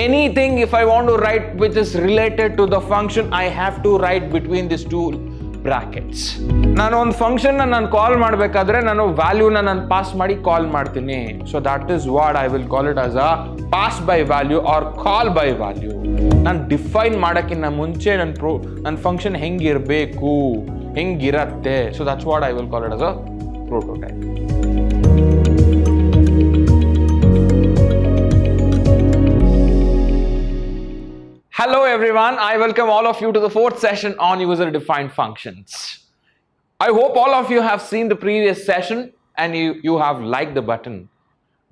Anything if I want to write which is related to the function, I have to write between these two brackets. ನಾನು ಒಂದು function ನಾನು ಕಾಲ್ ಮಾಡಬೇಕಾದ್ರೆ ನಾನು ವ್ಯಾಲ್ಯೂನ ನಾನು pass ಮಾಡಿ call ಮಾಡ್ತೀನಿ. So that is what I will call it as a pass by value or call by value. ನಾನು define ಮಾಡೋಕ್ಕಿಂತ ಮುಂಚೆ ನನ್ನ ಫಂಕ್ಷನ್ ಹೆಂಗಿರಬೇಕು, ಹೆಂಗಿರತ್ತೆ. So that's what I will call it as a prototype. Hello everyone, I welcome all of you to the fourth session on user-defined functions. I hope all of you have seen the previous session and you have liked the button.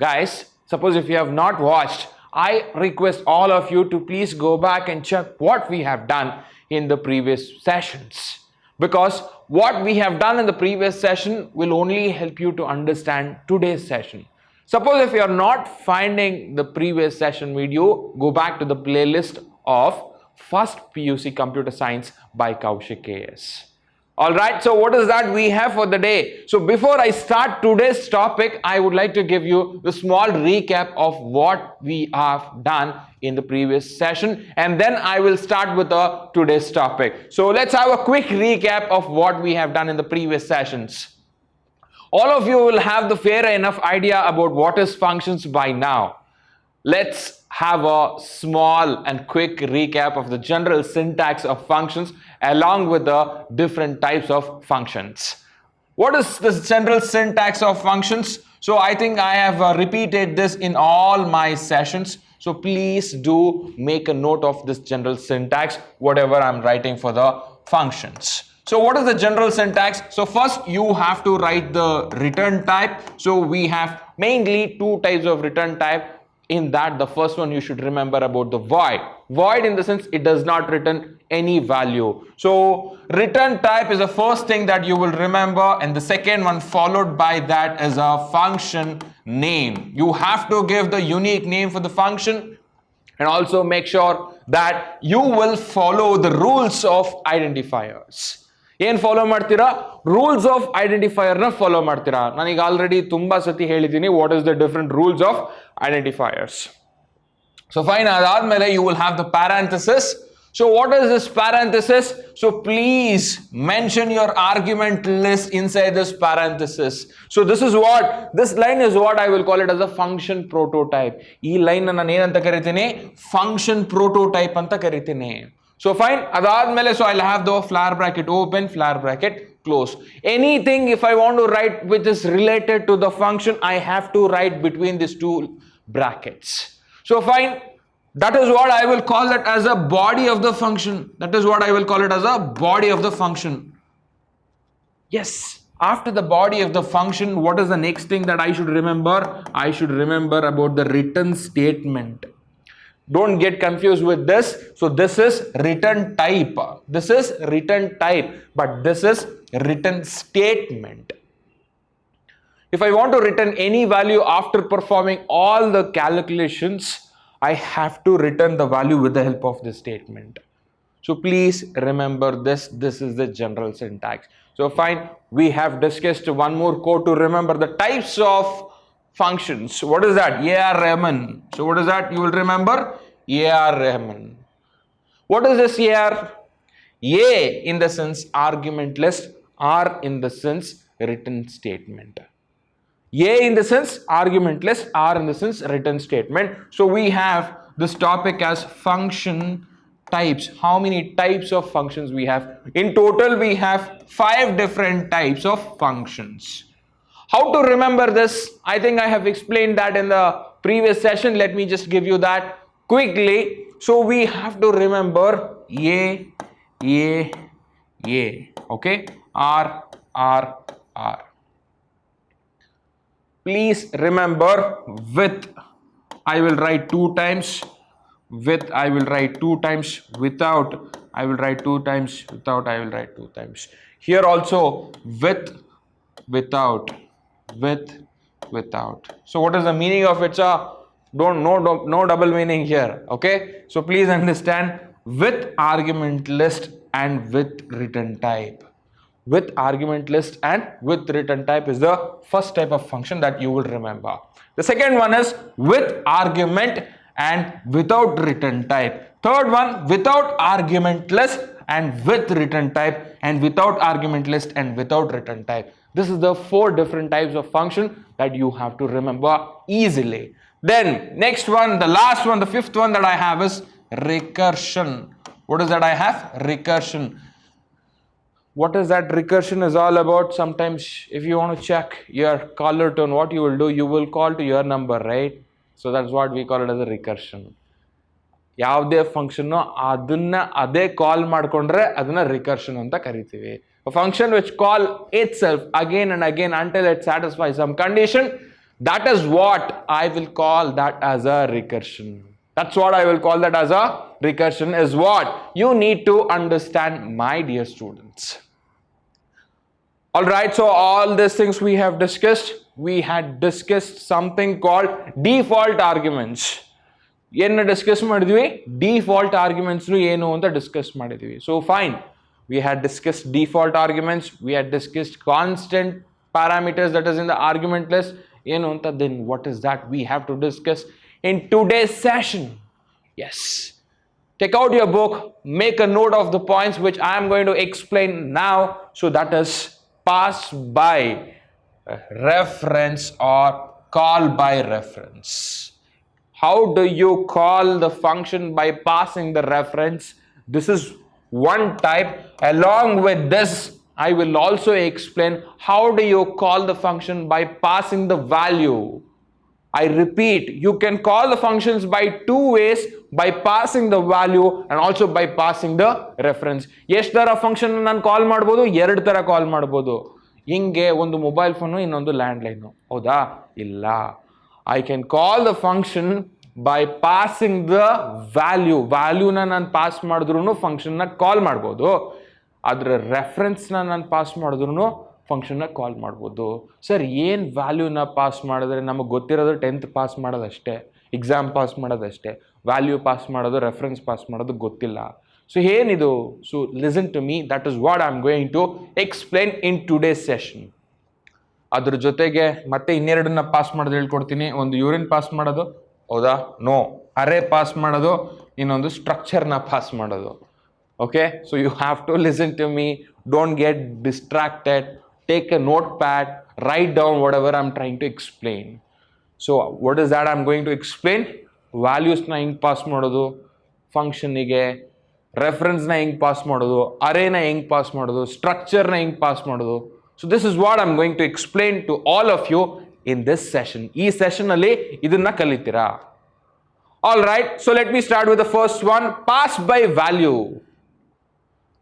Guys, suppose if you have not watched, I request all of you to please go back and check what we have done in the previous sessions. Because what we have done in the previous session will only help you to understand today's session. Suppose if you are not finding the previous session video, go back to the playlist of first PUC Computer Science by Kaushik KS. Alright, so what is that we have for the day? So before I start today's topic, I would like to give you the small recap of what we have done in the previous session, and then I will start with today's topic. So let's have a quick recap of what we have done in the previous sessions. All of you will have the fair enough idea about what is functions by now. Let's have a small and quick recap of the general syntax of functions along with the different types of functions. What is this general syntax of functions? So I think I have repeated this in all my sessions. So please do make a note of this general syntax, whatever I'm writing for the functions. So what is the general syntax? So first you have to write the return type. So we have mainly two types of return type. In that, the first one you should remember about the void. Void in the sense it does not return any value. So return type is the first thing that you will remember, and the second one followed by that is a function name. You have to give the unique name for the function and also make sure that you will follow the rules of identifiers. ಏನು follow ಮಾಡ್ತೀರಾ? Rules of ಐಡೆಂಟಿಫೈಯರ್ನ follow ಮಾಡ್ತೀರಾ. ನಾನೀಗ already ತುಂಬಾ ಸತಿ ಹೇಳಿದ್ದೀನಿ what is the different rules of identifiers. So fine, ಅದಾದ್ಮೇಲೆ you will have the parenthesis. So what is this parenthesis? So please mention your argument list inside this parenthesis. So this line is what I will call it as a function prototype. ಈ line ನಾನು ಏನಂತ ಕರಿತೀನಿ? Function prototype ಅಂತ ಕರಿತೀನಿ. So fine, adadmele, so I'll have the flower bracket open, flower bracket close. Anything if I want to write which is related to the function, I have to write between these two brackets. So fine, that is what I will call it as a body of the function. That is what I will call it as a body of the function. Yes, after the body of the function, what is the next thing that I should remember? I should remember about the return statement. Don't get confused with this. So this is return type. This is return type, but this is return statement. If I want to return any value after performing all the calculations, I have to return the value with the help of this statement. So please remember this. This is the general syntax. So fine, we have discussed one more code to remember the types of functions. What is that? AR-Rahman. So what is that? You will remember AR-Rahman. What is this AR? A in the sense argument list, R in the sense written statement. A in the sense argument list, R in the sense written statement. So we have this topic as function types. How many types of functions we have? In total we have 5 different types of functions. How to remember this? I think I have explained that in the previous session. Let me just give you that quickly. So we have to remember A, okay? R. Please remember with, I will write 2 times. With, I will write 2 times. Without, I will write 2 times. Without, I will write 2 times. Here also with, without. Without. So what is the meaning of it, sir? No double meaning here. Okay, so please understand, with argument list and with return type. With argument list and with return type is the first type of function that you will remember. The second one is with argument and without return type. Third one, without argument list and with return type, and without argument list and without return type. This is the 4 different types of function that you have to remember easily. Then next one, the last one, the 5th one that I have is recursion. What is that I have? Recursion. What is that recursion is all about? Sometimes if you want to check your caller tone, what you will do, you will call to your number, right? So that's what we call it as a recursion. ಯಾವುದೇ function ಅದನ್ನ ಅದೇ ಕಾಲ್ ಮಾಡ್ಕೊಂಡ್ರೆ ಅದನ್ನ recursion ಅಂತ ಕರಿತೀವಿ. A function which call itself again and again until it satisfies some condition, that is what I will call that as a recursion. That's what I will call that as a recursion, is what you need to understand, my dear students. All right, so all these things we have discussed. We had discussed something called default arguments. ಏನು discuss ಮಾಡಿದ್ವಿ? Default arguments ಏನು ಅಂತ discuss ಮಾಡಿದ್ವಿ. So fine, we had discussed default arguments, we had discussed constant parameters that is in the argument list. ಏನು ಅಂತ, then what is that we have to discuss in today's session? Yes, take out your book, make a note of the points which I am going to explain now. So that is pass by reference or call by reference. How do you call the function by passing the reference? This is one type. Along with this, I will also explain how do you call the function by passing the value. I repeat, you can call the functions by 2 ways, by passing the value and also by passing the reference. ಎಷ್ಟು ತರ function ನಾನು ಕಾಲ್ ಮಾಡ್ಬೋದು? 2 ತರ ಕಾಲ್ ಮಾಡ್ಬೋದು. ಹಿಂಗೆ ಒಂದು mobile phone, ಇನ್ನೊಂದು land line. ಹೌದಾ? ಇಲ್ಲ. I can call the function by passing the value. ವ್ಯಾಲ್ಯೂನ ನಾನು ಪಾಸ್ ಮಾಡಿದ್ರು ಫಂಕ್ಷನ್ನ ಕಾಲ್ ಮಾಡ್ಬೋದು. ಅದರ ರೆಫರೆನ್ಸ್ನ ನಾನು ಪಾಸ್ ಮಾಡಿದ್ರು ಫಂಕ್ಷನ್ನ ಕಾಲ್ ಮಾಡ್ಬೋದು. ಸರ್, ಏನು ವ್ಯಾಲ್ಯೂನ ಪಾಸ್ ಮಾಡಿದ್ರೆ? ನಮಗೆ ಗೊತ್ತಿರೋದು 10th ಪಾಸ್ ಮಾಡೋದಷ್ಟೇ, ಎಕ್ಸಾಮ್ ಪಾಸ್ ಮಾಡೋದಷ್ಟೇ. ವ್ಯಾಲ್ಯೂ ಪಾಸ್ ಮಾಡೋದು, ರೆಫರೆನ್ಸ್ ಪಾಸ್ ಮಾಡೋದು ಗೊತ್ತಿಲ್ಲ. ಸೊ ಏನಿದು? So listen to me, that is what I am going to explain in today's session. ಅದ್ರ ಜೊತೆಗೆ ಮತ್ತೆ ಇನ್ನೆರಡನ್ನ ಪಾಸ್ ಮಾಡೋದು ಹೇಳ್ಕೊಡ್ತೀನಿ. ಒಂದು ಯೂರಿನ್ ಪಾಸ್ ಮಾಡೋದು, ಹೌದಾ? ನೋ. ಅರೇ ಪಾಸ್ ಮಾಡೋದು, ಇನ್ನೊಂದು ಸ್ಟ್ರಕ್ಚರ್ನ ಪಾಸ್ ಮಾಡೋದು. Okay, so you have to listen to me. Don't get distracted. Take a notepad, write down whatever I am trying to explain. So what is that I am going to explain? ವ್ಯಾಲ್ಯೂಸ್ನ ಹೆಂಗೆ pass ಮಾಡೋದು ಫಂಕ್ಷನ್ನಿಗೆ, ರೆಫರೆನ್ಸ್ನ ಹೆಂಗೆ pass ಮಾಡೋದು, ಅರೇನ ಹೆಂಗೆ pass ಮಾಡೋದು, ಸ್ಟ್ರಕ್ಚರ್ನ ಹೆಂಗೆ ಪಾಸ್ ಮಾಡೋದು. So this is what I'm going to explain to all of you in this session. ಈ ಸೆಷನ್ ಅಲ್ಲಿ ಇದನ್ನ ಕಲಿತೀರಾ. All right, so let me start with the first one, pass by value.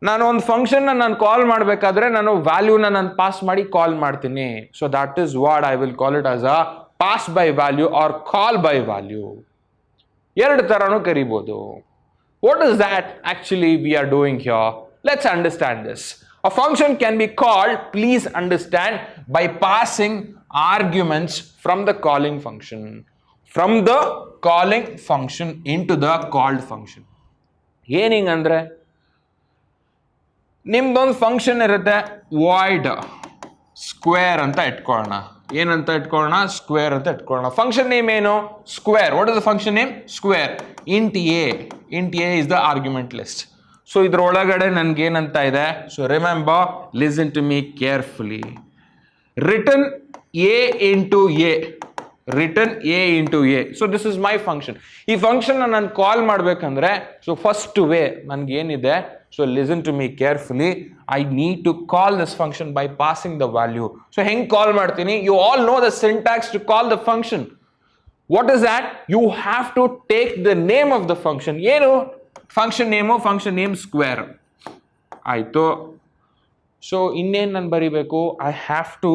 ನಾನು ಒಂದು function ನಾನು ಕಾಲ್ ಮಾಡಬೇಕಾದ್ರೆ ನಾನು ವ್ಯಾಲ್ಯೂನ ನಾನು ಪಾಸ್ ಮಾಡಿ ಕಾಲ್ ಮಾಡ್ತೀನಿ. So that is what I will call it as a pass by value or call by value. 2 ತರನೂ ಕರಿಬಹುದು. What is that actually we are doing here? Let's understand this. A function can be called, please understand, by passing arguments from the calling function. From the calling function into the called function. ಏನಿಂಗ್ ಅಂದರೆ, ನಿಮ್ದೊಂದು function ಇರುತ್ತೆ, void square ಅಂತ ಇಟ್ಕೊಳ್ಳೋಣ. ಏನಂತ ಇಟ್ಕೊಳ್ಳೋಣ? Square ಅಂತ ಇಟ್ಕೊಳ್ಳೋಣ. ಫಂಕ್ಷನ್ ನೇಮ್ ಏನು? Square. What is the function name? Square. Int a. Int a is the argument list. So ಇದ್ರೊಳಗಡೆ ನನ್ಗೇನಂತ ಇದೆ? So remember, listen to me carefully. Return a into a. Return a into a. So this is my function. ಈ function ನಾನು call ಮಾಡ್ಬೇಕಂದ್ರೆ, so first way ನನ್ಗೇನಿದೆ? So listen to me carefully. I need to call this function by passing the value. So ಹೆಂಗ್ call ಮಾಡ್ತೀನಿ? You all know the syntax to call the function. What is that? You have to take the name of the function. ಏನು function name? Function name square ಆಯಿತು. So ಇನ್ನೇನು ನಾನು ಬರೀಬೇಕು? I have to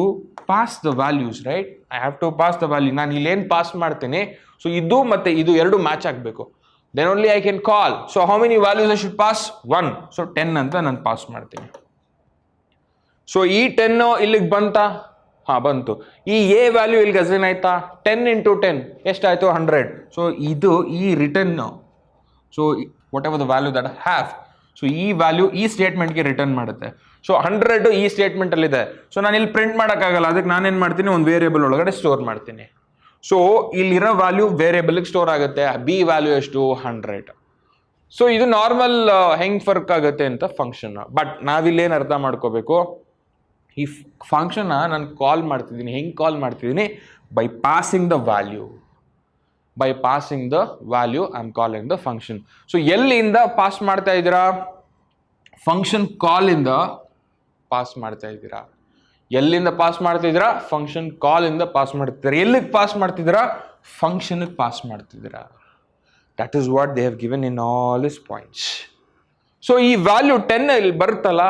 pass the values, right? I have to pass the value. ನಾನು ಇಲ್ಲೇನು pass ಮಾಡ್ತೀನಿ, so ಇದು ಮತ್ತು ಇದು 2 ಮ್ಯಾಚ್ ಆಗಬೇಕು. Then only I can call. So how many values I should pass? 1. So 10 ಅಂತ ನಾನು ಪಾಸ್ ಮಾಡ್ತೀನಿ. ಸೊ ಈ 10 ಇಲ್ಲಿಗೆ ಬಂತಾ? ಹಾಂ, ಬಂತು. ಈ ಎ ವ್ಯಾಲ್ಯೂ ಇಲ್ಲಿಗೆ ಅಸೈನ್ ಆಯ್ತಾ? 10 ಇಂಟು 10 ಎಷ್ಟಾಯಿತು? 100. ಸೊ ಇದು ಈ return, so whatever the value that I have, so ಈ ವ್ಯಾಲ್ಯೂ ಈ ಸ್ಟೇಟ್ಮೆಂಟ್ಗೆ ರಿಟರ್ನ್ ಮಾಡುತ್ತೆ. ಸೊ 100 ಈ ಸ್ಟೇಟ್ಮೆಂಟ್ ಅಲ್ಲಿ ಇದೆ. ಸೊ ನಾನು ಇಲ್ಲಿ ಪ್ರಿಂಟ್ ಮಾಡೋಕ್ಕಾಗಲ್ಲ, ಅದಕ್ಕೆ ನಾನೇನು ಮಾಡ್ತೀನಿ? ಒಂದು ವೇರಿಯೇಬಲ್ ಒಳಗಡೆ ಸ್ಟೋರ್ ಮಾಡ್ತೀನಿ. ಸೊ ಇಲ್ಲಿರೋ ವ್ಯಾಲ್ಯೂ ವೇರಿಯಬಲ್ಗೆ ಸ್ಟೋರ್ ಆಗುತ್ತೆ. ಬಿ ವ್ಯಾಲ್ಯೂ ಎಷ್ಟು 100. ಸೊ ಇದು ನಾರ್ಮಲ್ ಹೆಂಗ್ ಫರ್ಕ್ ಆಗುತ್ತೆ ಅಂತ ಫಂಕ್ಷನ್. ಬಟ್ ನಾವಿಲ್ಲೇನು ಅರ್ಥ ಮಾಡ್ಕೋಬೇಕು, ಈ ಫಂಕ್ಷನ್ನ ನಾನು ಕಾಲ್ ಮಾಡ್ತಿದ್ದೀನಿ. ಹೆಂಗೆ ಕಾಲ್ ಮಾಡ್ತಿದ್ದೀನಿ? By passing the value. By passing the value I am calling the function. So ಎಲ್ಲಿಂದ ಪಾಸ್ ಮಾಡ್ತಾ ಇದ್ದೀರಾ? ಫಂಕ್ಷನ್ ಕಾಲಿಂದ ಪಾಸ್ ಮಾಡ್ತಾ ಇದ್ದೀರಾ. ಎಲ್ಲಿಂದ ಪಾಸ್ ಮಾಡ್ತಿದ್ದೀರಾ? ಫಂಕ್ಷನ್ ಕಾಲಿಂದ ಪಾಸ್ ಮಾಡ್ತಿದ್ದೀರಾ. ಎಲ್ಲಿಗೆ ಪಾಸ್ ಮಾಡ್ತಿದ್ದೀರಾ? ಫಂಕ್ಷನ್ಗೆ ಪಾಸ್ ಮಾಡ್ತಿದ್ದೀರಾ. That is what they have given in all is points. So ಈ ವ್ಯಾಲ್ಯೂ 10 ಇಲ್ಲಿ ಬರುತ್ತಲ್ಲ,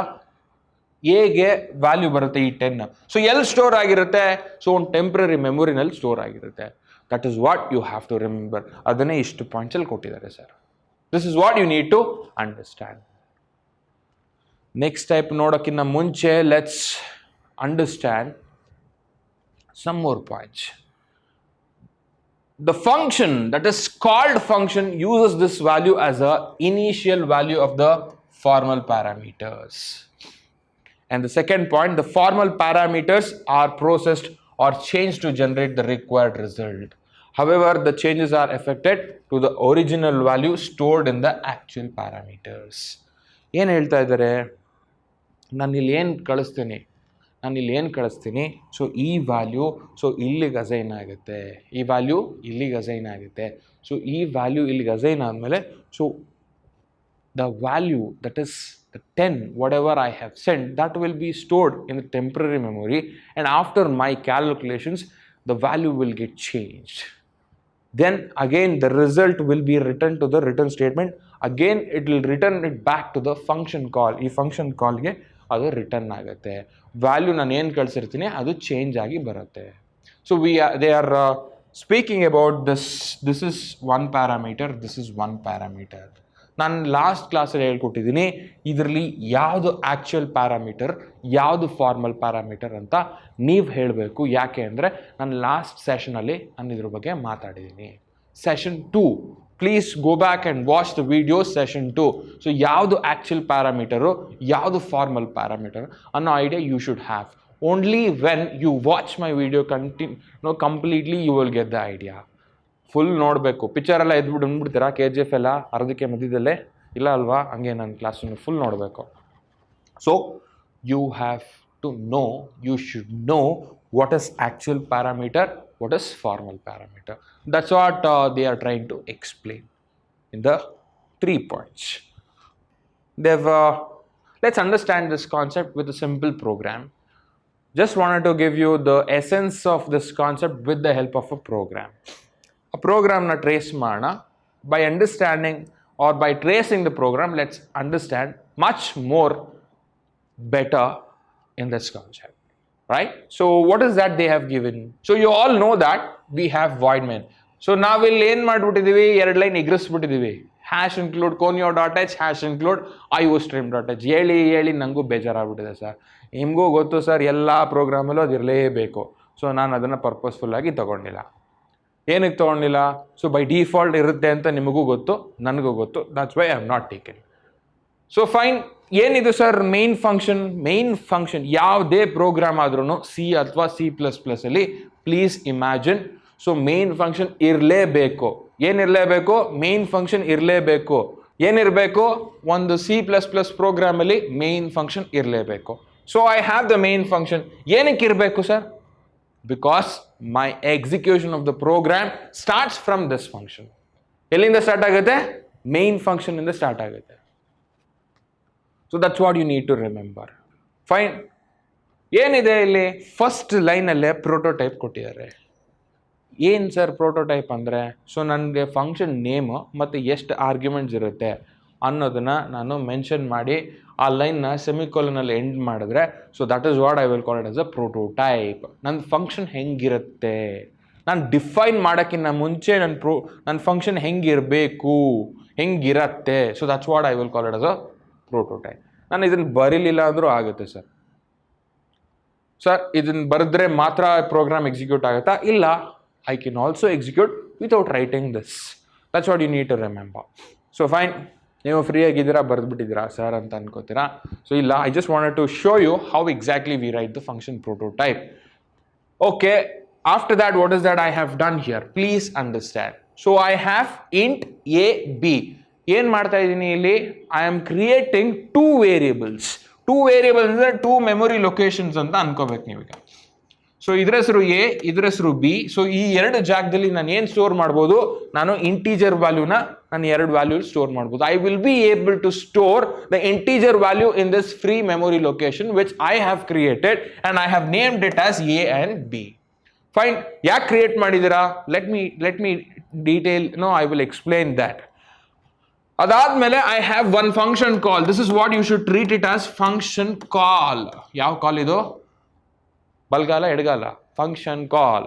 ಹೇಗೆ ವ್ಯಾಲ್ಯೂ ಬರುತ್ತೆ ಈ 10? ಸೊ ಎಲ್ಲಿ ಸ್ಟೋರ್ ಆಗಿರುತ್ತೆ? ಸೊ ಒಂದು ಟೆಂಪ್ರರಿ ಮೆಮೊರಿನಲ್ಲಿ ಸ್ಟೋರ್ ಆಗಿರುತ್ತೆ. That is what you have to remember. ಅದನ್ನೇ ಇಷ್ಟು ಪಾಯಿಂಟ್ಸಲ್ಲಿ ಕೊಟ್ಟಿದ್ದಾರೆ sir. This is what you need to understand. Next type ನೋಡೋಕ್ಕಿಂತ ಮುಂಚೆ let's understand some more points. The function that is called function uses this value as a initial value of the formal parameters. And the second point, the formal parameters are processed or changed to generate the required result. However, the changes are affected to the original value stored in the actual parameters. ಏನು ಹೇಳ್ತಾ ಇದ್ದಾರೆ? ನಾನು ಇಲ್ಲಿ ಏನು ಕಳಿಸ್ತೀನಿ, so ಈ value so ಇಲ್ಲಿಗೆ assign ಆಗುತ್ತೆ, ಈ ವ್ಯಾಲ್ಯೂ ಇಲ್ಲಿಗೆ ಅಸೈನ್ ಆಗುತ್ತೆ. ಸೊ ಈ ವ್ಯಾಲ್ಯೂ ಇಲ್ಲಿಗೆ ಅಸೈನ್ ಆದಮೇಲೆ so the value that is the 10 whatever I have sent, that will be stored in the temporary memory, and after my calculations the value will get changed. Then again the result will be returned to the return statement. Again it will return it back to the function call. ಈ function ಕಾಲ್ಗೆ ಅದು return ಆಗುತ್ತೆ. Value ನಾನು ಏನು ಕಳಿಸಿರ್ತೀನಿ ಅದು change ಆಗಿ ಬರುತ್ತೆ. So they are speaking about this is one parameter, this is one parameter. ನಾನು last ಕ್ಲಾಸಲ್ಲಿ ಹೇಳ್ಕೊಟ್ಟಿದ್ದೀನಿ ಇದರಲ್ಲಿ ಯಾವುದು ಆ್ಯಕ್ಚುಯಲ್ ಪ್ಯಾರಾಮೀಟರ್, ಯಾವುದು ಫಾರ್ಮಲ್ ಪ್ಯಾರಾಮೀಟರ್ ಅಂತ ನೀವು ಹೇಳಬೇಕು. ಯಾಕೆ ಅಂದರೆ ನಾನು ಲಾಸ್ಟ್ ಸೆಷನಲ್ಲಿ ನಾನು ಇದ್ರ ಬಗ್ಗೆ ಮಾತಾಡಿದ್ದೀನಿ. Session 2, please go back and watch the video session 2. So ಯಾವುದು ಆ್ಯಕ್ಚುಯಲ್ ಪ್ಯಾರಾಮೀಟರು, ಯಾವುದು ಫಾರ್ಮಲ್ ಪ್ಯಾರಾಮೀಟರ್ ಅನ್ನೋ idea you should have. Only when you watch my video completely you will get the idea. Full ನೋಡಬೇಕು. ಪಿಕ್ಚರೆಲ್ಲ ಎದ್ಬಿಟ್ಟು ಅಂದ್ಬಿಡ್ತೀರಾ KGF ಎಲ್ಲ ಅರ್ಧಕ್ಕೆ ಮಧ್ಯದಲ್ಲೇ? ಇಲ್ಲ ಅಲ್ವಾ? ಹಂಗೆ ನನ್ನ ಕ್ಲಾಸನ್ನು ಫುಲ್ ನೋಡಬೇಕು. So you have to know, you should know what is actual parameter, what is formal parameter. That's what they are trying to explain in the 3 points. Let's understand this concept with a simple program. Just wanted to give you the essence of this concept with the help of a program. A program na trace mana. By understanding or by tracing the program, let's understand much more better in this concept. Right? So what is that they have given? So you all know that we have void main. So ನಾವಿಲ್ಲಿ ಏನು ಮಾಡಿಬಿಟ್ಟಿದ್ದೀವಿ, 2 line ಎಗ್ರಿಸ್ಬಿಟ್ಟಿದ್ದೀವಿ. Hash include conio.h, hash include iostream.h. ಹೇಳಿ ನನಗೂ ಬೇಜಾರಾಗ್ಬಿಟ್ಟಿದೆ sir. ನಿಮಗೂ ಗೊತ್ತು sir, ಎಲ್ಲ ಪ್ರೋಗ್ರಾಮಲ್ಲೂ ಅದು ಇರಲೇಬೇಕು. ಸೊ ನಾನು ಅದನ್ನು ಪರ್ಪಸ್ಫುಲ್ಲಾಗಿ ತೊಗೊಂಡಿಲ್ಲ. ಏನಕ್ಕೆ ತೊಗೊಂಡಿಲ್ಲ? ಸೊ ಬೈ ಡಿಫಾಲ್ಟ್ ಇರುತ್ತೆ ಅಂತ ನಿಮಗೂ ಗೊತ್ತು, ನನಗೂ ಗೊತ್ತು. That's why I am not taken. So fine. ಏನಿದು sir main function? Main function ಯಾವುದೇ ಪ್ರೋಗ್ರಾಮ್ ಆದ್ರೂ ಸಿ ಅಥವಾ C++ ಅಲ್ಲಿ please imagine. So main function ಇರಲೇಬೇಕು. ಏನಿರಲೇಬೇಕು? ಮೇನ್ ಫಂಕ್ಷನ್ ಇರಲೇಬೇಕು. ಏನಿರಬೇಕು? ಒಂದು C++ ಪ್ರೋಗ್ರಾಮಲ್ಲಿ ಮೇನ್ ಫಂಕ್ಷನ್ ಇರಲೇಬೇಕು. So I have the main function. ಏನಕ್ಕೆ ಇರಬೇಕು sir? Because my execution of the program starts from this function. ಎಲ್ಲಿಂದ ಸ್ಟಾರ್ಟ್ ಆಗುತ್ತೆ? ಮೇನ್ ಫಂಕ್ಷನ್ ಇಂದ ಸ್ಟಾರ್ಟ್ ಆಗುತ್ತೆ. So that's what you need to remember. Fine. ಏನಿದೆ ಇಲ್ಲಿ? First ಲೈನಲ್ಲೇ prototype ಕೊಟ್ಟಿದ್ದಾರೆ. ಏನು ಸರ್ ಪ್ರೋಟೋಟೈಪ್ ಅಂದರೆ? ಸೊ ನನಗೆ ಫಂಕ್ಷನ್ ನೇಮು ಮತ್ತು ಎಷ್ಟು ಆರ್ಗ್ಯುಮೆಂಟ್ಸ್ ಇರುತ್ತೆ ಅನ್ನೋದನ್ನು ನಾನು ಮೆನ್ಷನ್ ಮಾಡಿ ಆ ಲೈನ್ನ ಸೆಮಿಕೋಲನಲ್ಲಿ ಎಂಡ್ ಮಾಡಿದ್ರೆ, so that is what I will call it as a prototype. ನನ್ನ ಫಂಕ್ಷನ್ ಹೆಂಗಿರುತ್ತೆ, ನಾನು ಡಿಫೈನ್ ಮಾಡೋಕ್ಕಿಂತ ಮುಂಚೆ ನನ್ನ ಫಂಕ್ಷನ್ ಹೆಂಗಿರಬೇಕು, ಹೆಂಗಿರತ್ತೆ. So that's what I will call it as a prototype. ನಾನು ಇದನ್ನು ಬರೀಲಿಲ್ಲ ಅಂದರೂ ಆಗುತ್ತೆ ಸರ್. ಇದನ್ನು ಬರೆದ್ರೆ ಮಾತ್ರ ಪ್ರೋಗ್ರಾಮ್ ಎಕ್ಸಿಕ್ಯೂಟ್ ಆಗುತ್ತಾ? ಇಲ್ಲ, I can also execute without writing this. That's what you need to remember. So fine. ನೀವು ಫ್ರೀ ಆಗಿದ್ದೀರಾ, ಬರೆದ್ಬಿಟ್ಟಿದ್ದೀರಾ ಸರ್ ಅಂತ ಅನ್ಕೋತೀರಾ? ಸೊ ಇಲ್ಲ, I just wanted to show you how exactly we write the function prototype. Okay, After that, what is that I have done here? Please understand. So I have int a b. ಏನ್ ಮಾಡ್ತಾ ಇದ್ದೀನಿ ಇಲ್ಲಿ? I am creating two variables. Two variables ಅಂದ್ರೆ two memory locations ಅಂತ ಅನ್ಕೋಬೇಕು ನೀವೀಗ. So ಇದ್ರ ಹೆಸರು A, ಇದ್ರ ಹೆಸರು ಬಿ. ಸೊ ಈ ಎರಡು ಜಾಗದಲ್ಲಿ ನಾನು ಏನ್ ಸ್ಟೋರ್ ಮಾಡ್ಬೋದು? ನಾನು ಇಂಟೀಜರ್ ವ್ಯಾಲ್ಯೂನ ನಾನು ಎರಡು ವ್ಯಾಲ್ಯೂ ಸ್ಟೋರ್ ಮಾಡ್ಬೋದು. I will be able to store the integer value in this free memory location which I have created and I have named it as a and b. Fine. ಯಾಕೆ create ಮಾಡಿದ್ದೀರಾ? Let me detail. No, I will explain that. ಅದಾದ್ಮೇಲೆ I have one function call. This is what you should treat it as function call. ಯಾವ call ಇದು? ಬಲ್ಗಾಲ ಎಡಗಾಲ? Function call.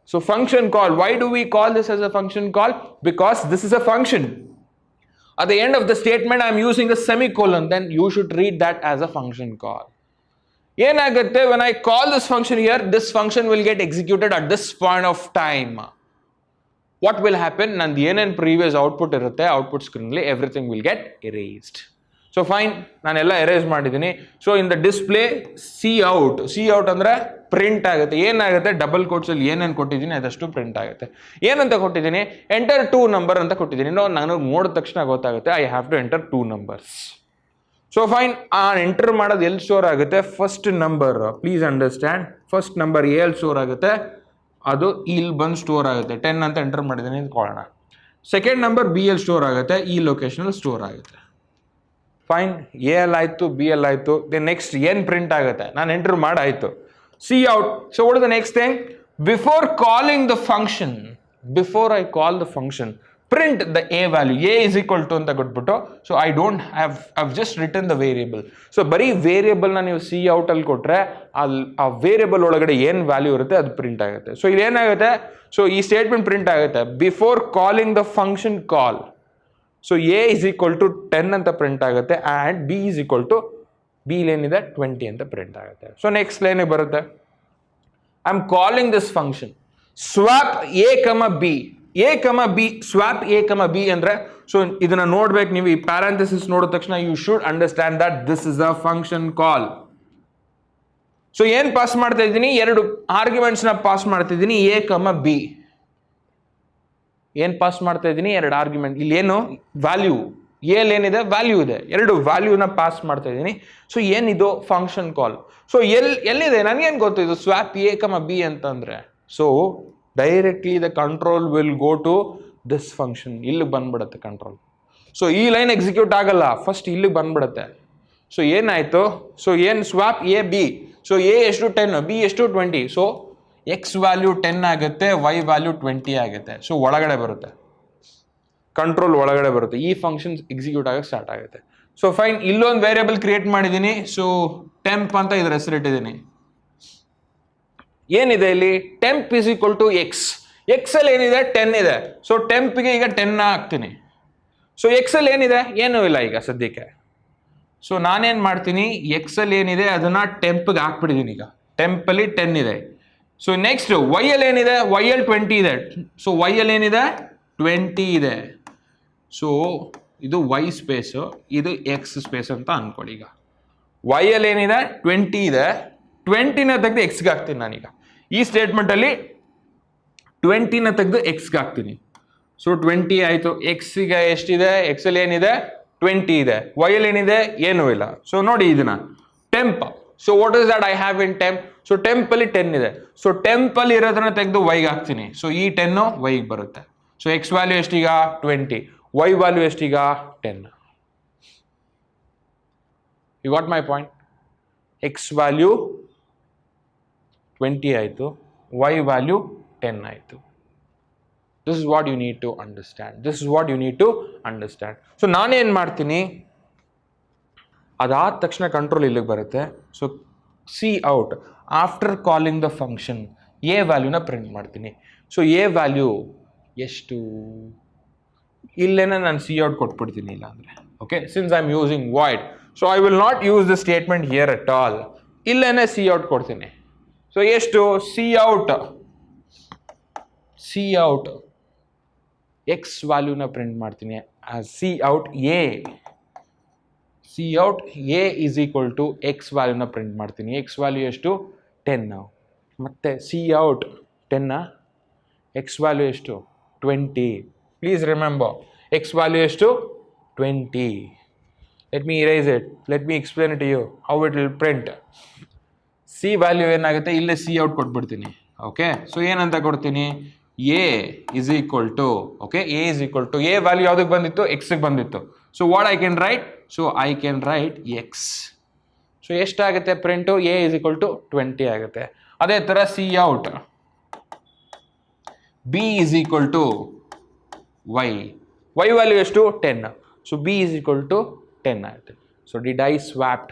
So function call, why do we call this as a function call? Because this is a function. At the end of the statement I am using a semicolon, then you should treat that as a function call. Yenagutte, when I call this function here, this function will get executed at this point of time. What will happen? Nandu enen previous output irutte, output screen li everything will get erased. So fine, ನಾನು ಎಲ್ಲ erase ಮಾಡಿದ್ದೀನಿ. So in the display cout ಅಂದ್ರೆ print ಆಗುತ್ತೆ. ಏನಾಗುತ್ತೆ? Double quotes ಅಲ್ಲಿ ಏನೇನು ಕೊಟ್ಟಿದ್ದೀನಿ ಅದಷ್ಟು ಪ್ರಿಂಟ್ ಆಗುತ್ತೆ. ಏನಂತ ಕೊಟ್ಟಿದ್ದೀನಿ? ಎಂಟರ್ 2 ನಂಬರ್ ಅಂತ ಕೊಟ್ಟಿದ್ದೀನಿ. ನಾನು ನೋಡಿದ ತಕ್ಷಣ ಗೊತ್ತಾಗುತ್ತೆ I have to enter 2 numbers. So fine, ಆ ಎಂಟರ್ ಮಾಡೋದು ಎಲ್ಲಿ ಸ್ಟೋರ್ ಆಗುತ್ತೆ? First number. Please understand, first number a ಅಲ್ಲಿ ಸ್ಟೋರ್ ಆಗುತ್ತೆ, ಅದು ಇಲ್ಲಿ ಬಂದು ಸ್ಟೋರ್ ಆಗುತ್ತೆ. 10 ಅಂತ ಎಂಟರ್ ಮಾಡಿದ್ದೀನಿ ಅಂದ್ಕೊಳ್ಳೋಣ. ಸೆಕೆಂಡ್ ನಂಬರ್ ಬಿ ಎಲ್ ಸ್ಟೋರ್ ಆಗುತ್ತೆ, ಈ ಲೊಕೇಶನ್ ಅಲ್ಲಿ ಸ್ಟೋರ್ ಆಗುತ್ತೆ. ಫೈನ್, ಎ ಎಲ್ ಆಯ್ತು, ಬಿ ಎಲ್ ಆಯ್ತು. ನೆಕ್ಸ್ಟ್ ಏನ್ ಪ್ರಿಂಟ್ ಆಗುತ್ತೆ? ನಾನು ಎಂಟರ್ ಮಾಡಾಯ್ತು. cout. So what is the next thing? Before calling the function, before I call the function, print the a value. A is equal to anta kotbittu. So I don't have, I've just written the variable. So bari variable na ನೀವು cout ಅಲ್ಲಿ ಕೊಟ್ರೆ ಆ variable ಒಳಗಡೆ ಏನ್ value ಇರುತ್ತೆ ಅದು print ಆಗುತ್ತೆ. So ಇಲ್ಲಿ ಏನಾಗುತ್ತೆ? ಸೊ ಈ ಸ್ಟೇಟ್ಮೆಂಟ್ ಪ್ರಿಂಟ್ ಆಗುತ್ತೆ before calling the function call. So a is equal to 10 ಅಂತ ಪ್ರಿಂಟ್ ಆಗುತ್ತೆ and b is equal to b ಏನಿದೆ 20 ಅಂತ ಪ್ರಿಂಟ್ ಆಗುತ್ತೆ. ಸೊ ನೆಕ್ಸ್ಟ್ ಲೈನಿಗೆ ಬರುತ್ತೆ, I am calling this function swap a comma b. A comma b, swap a comma b ಅಂದ್ರೆ, so ಇದನ್ನ ನೋಡ್ಬೇಕು ನೀವು. ಈ ಪ್ಯಾರಂಥೆಸಿಸ್ ನೋಡಿದ ತಕ್ಷಣ you should understand that this is a function call. So ಏನ್ ಪಾಸ್ ಮಾಡ್ತಾ ಇದ್ದೀನಿ? ಎರಡು ಆರ್ಗ್ಯುಮೆಂಟ್ಸ್ ನ ಪಾಸ್ ಮಾಡ್ತಿದ್ದೀನಿ, ಎ ಕಮ ಬಿ. ಏನ್ ಪಾಸ್ ಮಾಡ್ತಾ ಇದ್ದೀನಿ? ಎರಡು ಆರ್ಗ್ಯುಮೆಂಟ್. ಇಲ್ಲಿ ಏನು ವ್ಯಾಲ್ಯೂ? ಎಲ್ ಏನಿದೆ? ವ್ಯಾಲ್ಯೂ ಇದೆ. ಎರಡು ವ್ಯಾಲ್ಯೂನ ಪಾಸ್ ಮಾಡ್ತಾ ಇದ್ದೀನಿ. ಸೊ ಏನಿದು? Function call. ಸೊ ಎಲ್ಲಿದೆ? ನನಗೇನು ಗೊತ್ತು ಇದು ಸ್ವಾಪ್ ಎ ಕಮ ಬಿ ಅಂತಂದ್ರೆ? So directly the control will go to this function. ಇಲ್ಲಿಗೆ ಬಂದ್ಬಿಡುತ್ತೆ ಕಂಟ್ರೋಲ್. ಸೊ ಈ ಲೈನ್ ಎಕ್ಸಿಕ್ಯೂಟ್ ಆಗಲ್ಲ, ಫಸ್ಟ್ ಇಲ್ಲಿಗೆ ಬಂದ್ಬಿಡುತ್ತೆ. ಸೊ ಏನಾಯ್ತು? ಸೊ ಏನು? Swap a b. So a ಎಷ್ಟು? 10, ಬಿ ಎಷ್ಟು? 20. ಸೊ ಎಕ್ಸ್ ವ್ಯಾಲ್ಯೂ 10 ಆಗುತ್ತೆ, ವೈ ವ್ಯಾಲ್ಯೂ 20 ಆಗುತ್ತೆ. ಸೊ ಒಳಗಡೆ ಬರುತ್ತೆ, ಕಂಟ್ರೋಲ್ ಒಳಗಡೆ ಬರುತ್ತೆ. ಈ ಫಂಕ್ಷನ್ ಎಕ್ಸಿಕ್ಯೂಟ್ ಆಗಕ್ಕೆ ಸ್ಟಾರ್ಟ್ ಆಗುತ್ತೆ. ಸೊ ಫೈನ್, ಇಲ್ಲೊಂದು ವೇರಿಯಬಲ್ ಕ್ರಿಯೇಟ್ ಮಾಡಿದ್ದೀನಿ. ಸೊ ಟೆಂಪ್ ಅಂತ ಇದ್ರ ಹೆಸರಿಟ್ಟಿದ್ದೀನಿ. ಏನಿದೆ ಇಲ್ಲಿ? Temp is equal to x. X ಅಲ್ಲಿ ಏನಿದೆ? 10 ಇದೆ. ಸೊ ಟೆಂಪ್ಗೆ ಈಗ 10 ಹಾಕ್ತೀನಿ. ಸೊ ಎಕ್ಸ್ ಅಲ್ಲಿ ಏನಿದೆ? ಏನೂ ಇಲ್ಲ ಈಗ ಸದ್ಯಕ್ಕೆ. ಸೊ ನಾನೇನ್ ಮಾಡ್ತೀನಿ? ಎಕ್ಸ್ ಅಲ್ಲಿ ಏನಿದೆ ಅದನ್ನ ಟೆಂಪ್ಗೆ ಹಾಕ್ಬಿಟ್ಟಿದ್ದೀನಿ. ಈಗ ಟೆಂಪ್ ಅಲ್ಲಿ 10 ಇದೆ. ಸೊ ನೆಕ್ಸ್ಟ್ ವೈ ಅಲ್ಲಿ ಏನಿದೆ? ವೈ ಅಲ್ಲಿ 20 ಇದೆ. ಸೊ ವೈ ಅಲ್ಲಿ ಏನಿದೆ? 20 ಇದೆ. ಸೊ ಇದು ವೈ ಸ್ಪೇಸು, ಇದು ಎಕ್ಸ್ ಸ್ಪೇಸ್ ಅಂತ ಅನ್ಕೊಳ್ಳಿ. ಈಗ ವೈ ಅಲ್ಲಿ ಏನಿದೆ? 20 ಇದೆ. 20ನ ತೆಗೆದು ಎಕ್ಸ್ಗೆ ಹಾಕ್ತೀನಿ ನಾನೀಗ. ಈ ಸ್ಟೇಟ್ಮೆಂಟಲ್ಲಿ 20ನ ತೆಗೆದು ಎಕ್ಸ್ಗೆ ಹಾಕ್ತೀನಿ. ಸೊ 20 ಆಯಿತು. ಎಕ್ಸ್ಗೆ ಎಷ್ಟಿದೆ? ಎಕ್ಸ್ ಅಲ್ಲಿ ಏನಿದೆ? 20 ಇದೆ. ವೈ ಅಲ್ಲಿ ಏನಿದೆ? ಏನೂ ಇಲ್ಲ. ಸೊ ನೋಡಿ ಇದನ್ನ temp. So what is that I have in temp? So temp ಅಲ್ಲಿ 10 ಇದೆ. ಸೊ ಟೆಂಪ್ ಅಲ್ಲಿ ಇರೋದನ್ನ ತೆಗೆದು ವೈಗೆ ಹಾಕ್ತೀನಿ. ಸೊ ಈ 10 ವೈಗೆ ಬರುತ್ತೆ. ಸೊ ಎಕ್ಸ್ ವ್ಯಾಲ್ಯೂ ಎಷ್ಟೀಗ? 20. ವೈ ವ್ಯಾಲ್ಯೂ ಎಷ್ಟೀಗ? 10. You got my point? X value 20 ಆಯಿತು, ವೈ ವ್ಯಾಲ್ಯೂ 10 ಆಯಿತು. This is what you need to understand. This is what you need to understand. So ನಾನೇನು ಮಾಡ್ತೀನಿ? ಅದಾದ ತಕ್ಷಣ ಕಂಟ್ರೋಲ್ ಇಲ್ಲಿಗೆ ಬರುತ್ತೆ. So cout after calling the function a ವ್ಯಾಲ್ಯೂನ print ಮಾಡ್ತೀನಿ. ಸೊ ಎ ವ್ಯಾಲ್ಯೂ ಎಷ್ಟು? ಇಲ್ಲೇನೆ ನಾನು cout ಕೊಟ್ಬಿಡ್ತೀನಿ ಇಲ್ಲ ಅಂದರೆ. Okay, since I am using void, so I will not use the statement here at all. ಇಲ್ಲೇನೆ cout ಕೊಡ್ತೀನಿ. ಸೊ ಎಷ್ಟು? cout ಎಕ್ಸ್ ವ್ಯಾಲ್ಯೂನ ಪ್ರಿಂಟ್ ಮಾಡ್ತೀನಿ. cout a. cout a is equal to x ವ್ಯಾಲ್ಯೂನ ಪ್ರಿಂಟ್ ಮಾಡ್ತೀನಿ. ಎಕ್ಸ್ ವ್ಯಾಲ್ಯೂ ಎಷ್ಟು? 10. ಮತ್ತೆ cout 10 x value is to 20. Please remember, x value is to 20. Let me erase it. Let me explain it to you how it will print. C value ಏನಾಗುತ್ತೆ, ಇಲ್ಲೇ C out ಕೊಟ್ಬಿಡ್ತೀನಿ. Okay, so ಏನಂತ ಕೊಡ್ತೀನಿ, a is equal to, okay, a is equal to, a value ಯಾವುದಕ್ಕೆ ಬಂದಿತ್ತು, x ಗೆ ಬಂದಿತ್ತು. So what I can write, so I can write x. So ಎಷ್ಟಾಗುತ್ತೆ print, a is equal to 20 ಆಗುತ್ತೆ. ಅದೇ ಥರ C out, b is equal to y. y value ಎಷ್ಟು, 10. So b is equal to 10 ಆಗುತ್ತೆ. So did I swap,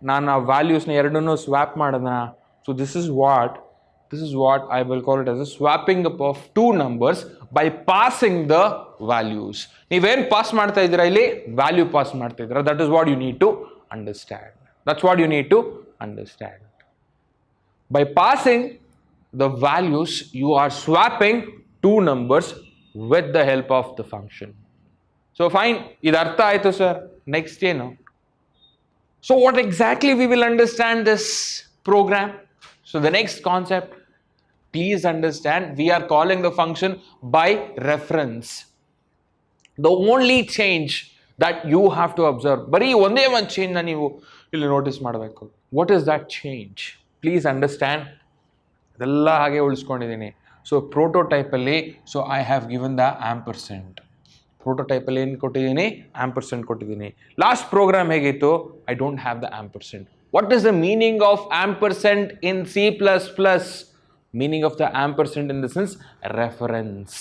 ನಾನು ಆ ವ್ಯಾಲ್ಯೂಸ್ನ ಎರಡನ್ನೂ swap ಮಾಡೋಣ. So this is what I will call it as a swapping up of two numbers by passing the values. ನೀವೇನು pass ಮಾಡ್ತಾ ಇದ್ದೀರಾ ಇಲ್ಲಿ, ವ್ಯಾಲ್ಯೂ ಪಾಸ್ ಮಾಡ್ತಾ ಇದ್ದೀರಾ. That is what you need to understand. By passing the values, you are swapping two numbers with the help of the function. So fine, ಇದು ಅರ್ಥ ಆಯ್ತು sir. Next ಏನು? So what exactly we will understand this program? So the next concept, please understand, we are calling the function by reference. The only change that you have to observe, ಬರೀ ಒಂದೇ ಒಂದು ಚೇಂಜ್ನ ನೀವು ಇಲ್ಲಿ notice ಮಾಡಬೇಕು. What is that change? Please understand. ಅದೆಲ್ಲ ಹಾಗೆ ಉಳಿಸ್ಕೊಂಡಿದ್ದೀನಿ. So ಪ್ರೋಟೋಟೈಪಲ್ಲಿ, so I have given the ampersand. ಪ್ರೋಟೋಟೈಪಲ್ಲಿ ಏನು ಕೊಟ್ಟಿದ್ದೀನಿ, ಆಂಪರ್ಸೆಂಟ್ ಕೊಟ್ಟಿದ್ದೀನಿ. ಲಾಸ್ಟ್ ಪ್ರೋಗ್ರಾಮ್ ಹೇಗಿತ್ತು, I don't have the ampersand. What is the meaning of ampersand in C++? Meaning of the ampersand in the sense reference,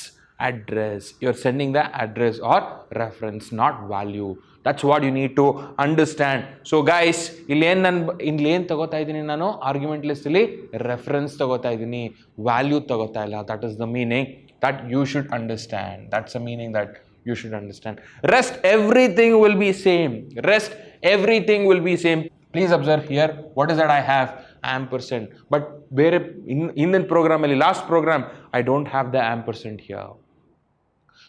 address. You're sending the address or reference, not value. That's what you need to understand. So guys, ಇಲ್ಲಿ ಏನು ತಗೋತಾ ಇದ್ದೀನಿ ನಾನು, argument ಲಿಸ್ಟಲ್ಲಿ reference ತಗೋತಾ ಇದ್ದೀನಿ, value ತಗೋತಾ ಇಲ್ಲ. That is the meaning that you should understand. That's the meaning that you should understand. Rest everything will be same. Please observe here, what is that I have? Ampersand. But where in the program, last program, I don't have the ampersand here.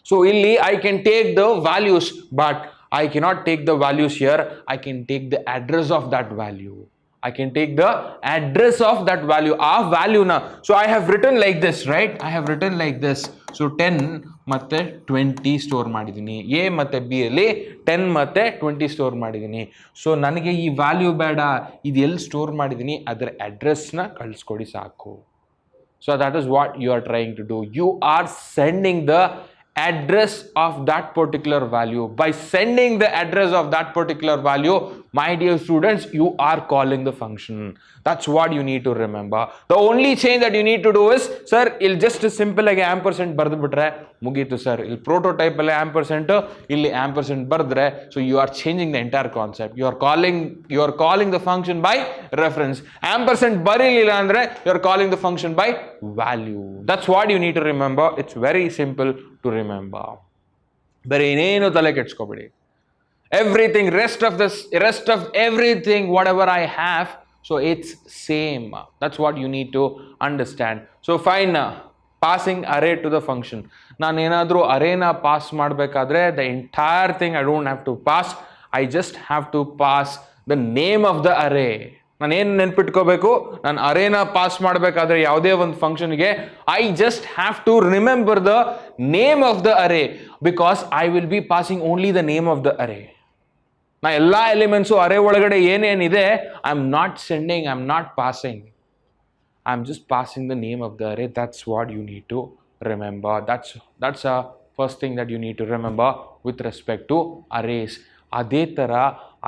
So illi I can take the values, but I cannot take the values here. I can take the address of that value. Our value na. So I have written like this, right? So 10 ಮತ್ತೆ 20 store ಮಾಡಿದ್ದೀನಿ. A ಮತ್ತು B ಅಲ್ಲಿ 10 ಮತ್ತು 20 store ಮಾಡಿದ್ದೀನಿ. So ನನಗೆ ಈ value ಬೇಡ, ಇದು ಎಲ್ಲಿ ಸ್ಟೋರ್ ಮಾಡಿದ್ದೀನಿ ಅದರ ಅಡ್ರೆಸ್ನ ಕಳಿಸ್ಕೊಡಿ ಸಾಕು. So that is what you are trying to do. You are sending the address of that particular value. By sending the address of that particular value, my dear students, you are calling the function. That's what you need to remember. The only change that you need to do is, sir, it'll just simple like ampersand bardu bitre mugitu sir. Il prototype alle ampersand illi ampersand bardre. So you are changing the entire concept. You are calling the function by reference. Ampersand barilla andre you are calling the function by value. That's what you need to remember. It's very simple to remember. Bare inenu tale ketskobidi. Everything, rest of everything, whatever I have, so it's same. That's what you need to understand. So fine, passing array to the function. ನಾನು ಏನಾದರೂ ಅರೇನ pass ಮಾಡಬೇಕಾದ್ರೆ the entire thing I don't have to pass. I just have to pass the name of the array. ನಾನು ಏನು ನೆನ್ಪಿಟ್ಕೋಬೇಕು, ನಾನು ಅರೇನ pass ಮಾಡಬೇಕಾದ್ರೆ ಯಾವುದೇ ಒಂದು ಫಂಕ್ಷನ್ಗೆ I just have to remember the name of the array, because I will be passing only the name of the array. ನಾ ಎಲ್ಲ elements array ಒಳಗಡೆ ಏನೇನಿದೆ, I am not sending, I am not passing, I am just passing the name of the array. That's what you need to remember. That's a first thing that you need to remember with respect to arrays. ಅದೇ ಥರ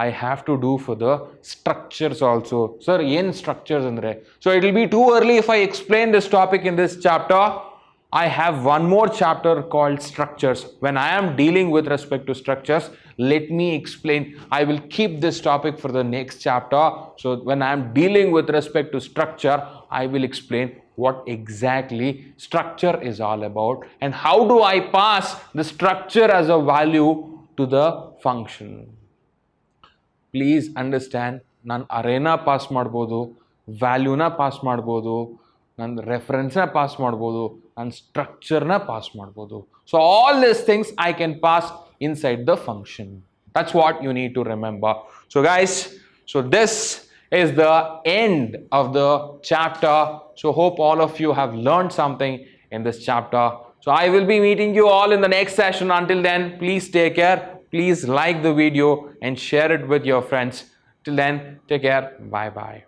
I have to do for the structures also. Sir ಏನು structures ಅಂದರೆ, so it will be too early if I explain this topic in this chapter. I have one more chapter called structures. When I am dealing with respect to structures, let me explain. I will keep this topic for the next chapter. So when I am dealing with respect to structure, I will explain what exactly structure is all about and how do I pass the structure as a value to the function. Please understand, ನಾನು ಅರೇನ pass ಮಾಡ್ಬೋದು, ವ್ಯಾಲ್ಯೂನ pass ಮಾಡ್ಬೋದು, ನಾನು ರೆಫರೆನ್ಸ್ನ pass ಮಾಡ್ಬೋದು, ನಾನು ಸ್ಟ್ರಕ್ಚರ್ನ pass ಮಾಡ್ಬೋದು. So all these things I can pass inside the function. That's what you need to remember. So guys, so this is the end of the chapter. So hope all of you have learned something in this chapter. So I will be meeting you all in the next session. Until then, please take care. Please like the video and share it with your friends. Till then, take care. Bye bye.